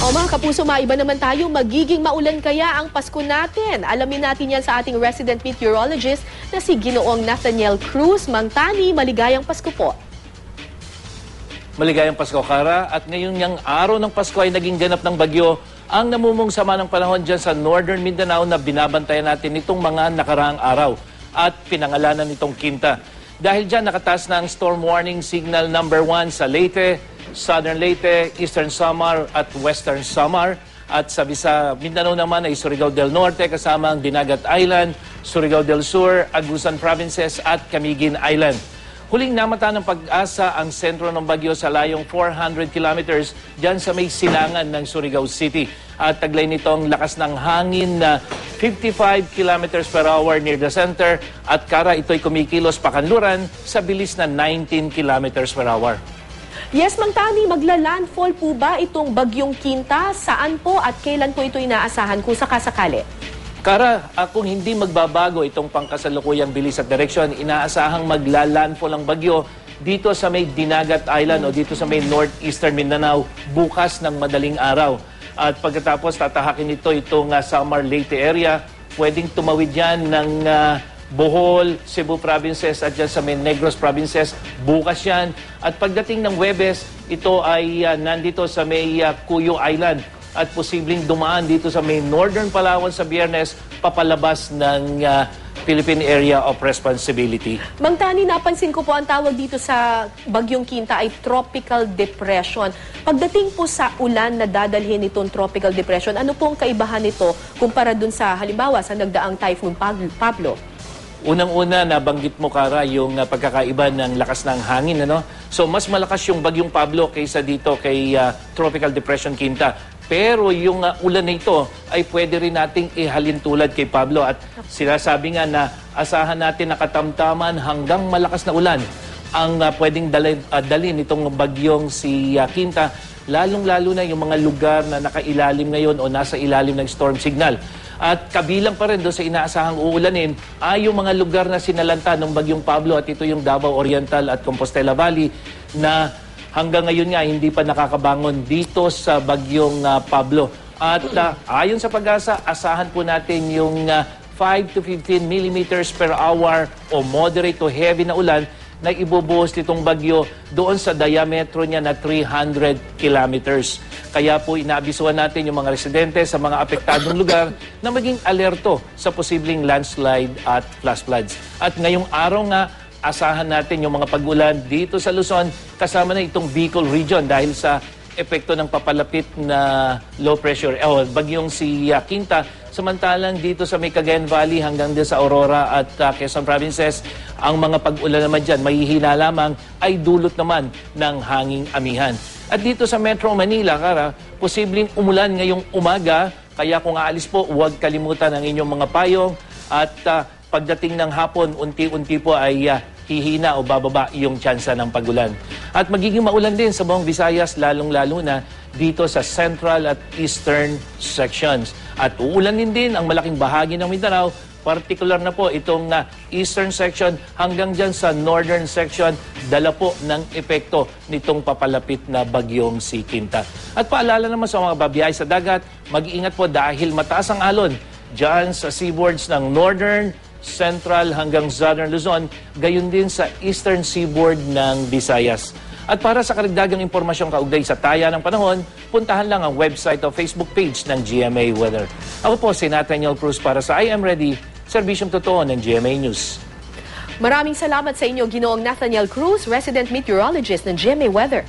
O mga kapuso, maiba naman tayo. Magiging maulan kaya ang Pasko natin? Alamin natin yan sa ating resident meteorologist na si Ginoong Nathaniel Cruz. Mang Tani, maligayang Pasko po. Maligayang Pasko, Kara. At ngayon niyang araw ng Pasko ay naging ganap ng bagyo ang namumong sama ng panahon dyan sa Northern Mindanao na binabantayan natin nitong mga nakaraang araw at pinangalanan nitong Quinta. Dahil dyan nakataas na ang storm warning signal number 1 sa Leyte, Southern Leyte, Eastern Samar at Western Samar. At sa Mindanao naman ay Surigao del Norte kasama ang Dinagat Island, Surigao del Sur, Agusan Provinces at Camiguin Island. Huling namata ng pag-asa ang sentro ng bagyo sa layong 400 kilometers dyan sa may silangan ng Surigao City. At taglay nito ang lakas ng hangin na 55 kilometers per hour near the center. At Kara, ito'y kumikilos pakanluran sa bilis na 19 kilometers per hour. Yes, Mang Tani, magla-landfall po ba itong bagyong Quinta? Saan po at kailan po ito inaasahan kung sakasakali? Kara, kung hindi magbabago itong pangkasalukuyang bilis at direksyon, inaasahang magla-landfall ang bagyo dito sa may Dinagat Island o dito sa may northeastern Mindanao bukas ng madaling araw. At pagkatapos tatahakin ito itong Samar Leyte area, pwedeng tumawid yan ng Bohol, Cebu Provinces at dyan sa may Negros Provinces, bukas yan. At pagdating ng Huwebes, ito ay nandito sa may Cuyo Island at posibleng dumaan dito sa may Northern Palawan sa Biyernes, papalabas ng Philippine Area of Responsibility. Mang Tani, napansin ko po ang tawag dito sa bagyong Quinta ay Tropical Depression. Pagdating po sa ulan na dadalhin itong Tropical Depression, ano pong kaibahan nito kumpara dun sa halimbawa sa nagdaang Typhoon Pablo? Unang-una, nabanggit mo, Kara, yung pagkakaiba ng lakas ng hangin. Ano? So, mas malakas yung bagyong Pablo kaysa dito kay Tropical Depression Quinta. Pero yung ulan na ito ay pwede rin nating ihalin tulad kay Pablo. At sinasabi nga na asahan natin na katamtaman hanggang malakas na ulan ang pwedeng dalhin itong bagyong si Quinta. Lalong-lalo na yung mga lugar na nakailalim ngayon o nasa ilalim ng storm signal. At kabilang pa rin doon sa inaasahang uulanin ay yung mga lugar na sinalanta ng bagyong Pablo at ito yung Davao Oriental at Compostela Valley na hanggang ngayon nga hindi pa nakakabangon dito sa bagyong Pablo. At ayon sa pag-asa, asahan po natin yung 5 to 15 millimeters per hour o moderate to heavy na ulan na ibubuhos nitong bagyo doon sa diametro niya na 300 kilometers. Kaya po inaabisuhan natin yung mga residente sa mga apektadong lugar na maging alerto sa posibleng landslide at flash floods. At ngayong araw nga, asahan natin yung mga pag-ulan dito sa Luzon kasama na itong Bicol region dahil sa epekto ng papalapit na low pressure bagyong si Quinta. Samantalang dito sa may Cagayan Valley hanggang din sa Aurora at Quezon Provinces, ang mga pag-ulan naman dyan, mahihina lamang, ay dulot naman ng hanging amihan. At dito sa Metro Manila, Kara, posibleng umulan ngayong umaga, kaya kung aalis po, huwag kalimutan ang inyong mga payong at pagdating ng hapon, unti-unti po ay hihina o bababa yung tsansa ng pagulan. At magiging maulan din sa buong Visayas, lalong-lalo na dito sa central at eastern sections. At uulanin din ang malaking bahagi ng Mindanao, particular na po itong eastern section hanggang dyan sa northern section, dala po ng epekto nitong papalapit na bagyong si Quinta. At paalala naman sa mga babiyahe sa dagat, mag-iingat po dahil mataas ang alon dyan sa seaboards ng northern, central hanggang southern Luzon, gayon din sa eastern seaboard ng Visayas. At para sa karagdagang impormasyong kaugnay sa taya ng panahon, puntahan lang ang website o Facebook page ng GMA Weather. Ako po si Nathaniel Cruz para sa I Am Ready, serbisyong totoo ng GMA News. Maraming salamat sa inyo, Ginoong Nathaniel Cruz, resident meteorologist ng GMA Weather.